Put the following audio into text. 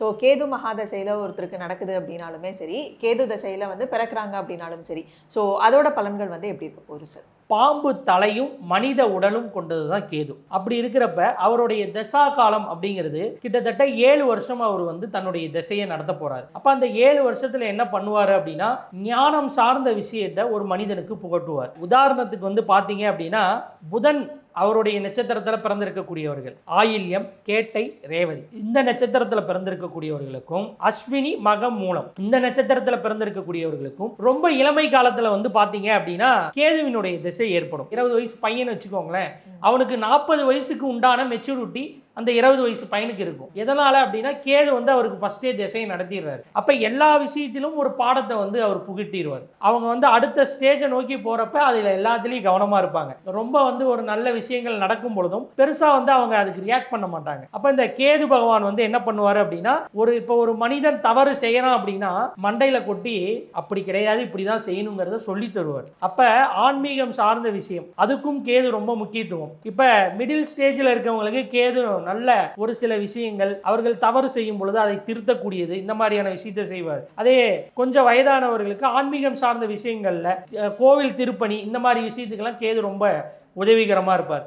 So Ketu மகாதசையில் ஒருத்தருக்கு நடக்குது அப்படின்னாலுமே சரி, கேது தசையில் வந்து பிறக்கிறாங்க அப்படின்னாலும் சரி, ஸோ அதோட பலன்கள் வந்து எப்படி இருக்க போகுது சார்? பாம்பு தலையும் மனித உடலும் கொண்டது தான் கேது. அப்படி இருக்கிறப்ப அவருடைய தசா காலம் அப்படிங்கிறது கிட்டத்தட்ட 7 வருஷம் அவர் வந்து தன்னுடைய திசையை நடத்த போறாரு. அப்ப அந்த 7 வருஷத்துல என்ன பண்ணுவாரு அப்படின்னா, ஞானம் சார்ந்த விஷயத்தை ஒரு மனிதனுக்கு புகட்டுவார். உதாரணத்துக்கு வந்து பாத்தீங்க அப்படின்னா, புதன் அவருடைய நட்சத்திரத்தில் பிறந்திருக்கக்கூடியவர்கள் ஆயில்யம், கேட்டை, ரேவதி இந்த நட்சத்திரத்தில் பிறந்திருக்கக்கூடியவர்களுக்கும், அஸ்வினி, மகம், மூலம் இந்த நட்சத்திரத்தில் பிறந்திருக்கக்கூடியவர்களுக்கும் ரொம்ப இளமை காலத்தில் வந்து பார்த்தீங்க அப்படின்னா கேதுவினுடைய திசை ஏற்படும். 20 வயசு பையன் வச்சுக்கோங்களேன், அவனுக்கு 40 வயசுக்கு உண்டான மெச்சூரிட்டி அந்த 20 வயசு பையனுக்கு இருக்கும். எதனால அப்படின்னா கேது வந்து அவருக்கு ஃபர்ஸ்டே திசையை நடத்திடுறாரு. அப்ப எல்லா விஷயத்திலும் ஒரு பாடத்தை வந்து அவர் புகட்டிடுவார். அவங்க வந்து அடுத்த ஸ்டேஜை நோக்கி போறப்ப அதுல எல்லாத்துலயும் கவனமா இருப்பாங்க. ரொம்ப வந்து ஒரு நல்ல விஷயங்கள் நடக்கும் பொழுதும் பெருசா வந்து அவங்க அதுக்கு ரியாக்ட் பண்ண மாட்டாங்க. அப்ப இந்த கேது பகவான் வந்து என்ன பண்ணுவாரு அப்படின்னா, இப்போ ஒரு மனிதன் தவறு செய்யறான் அப்படின்னா மண்டையில கொட்டி அப்படி கிடையாது, இப்படிதான் செய்யணுங்கிறத சொல்லி தருவார். அப்ப ஆன்மீகம் சார்ந்த விஷயம் அதுக்கும் கேது ரொம்ப முக்கியத்துவம். இப்ப மிடில் ஸ்டேஜில் இருக்கவங்களுக்கு கேது நல்ல ஒரு சில விஷயங்கள், அவர்கள் தவறு செய்யும் பொழுது அதை திருத்தக்கூடியது, இந்த மாதிரியான விஷயத்தை செய்வார். அதே கொஞ்சம் வயதானவர்களுக்கு ஆன்மீகம் சார்ந்த விஷயங்கள்ல கோவில் திருப்பணி இந்த மாதிரி விஷயத்துக்கெல்லாம் கேது ரொம்ப உதவிகரமா இருப்பார்.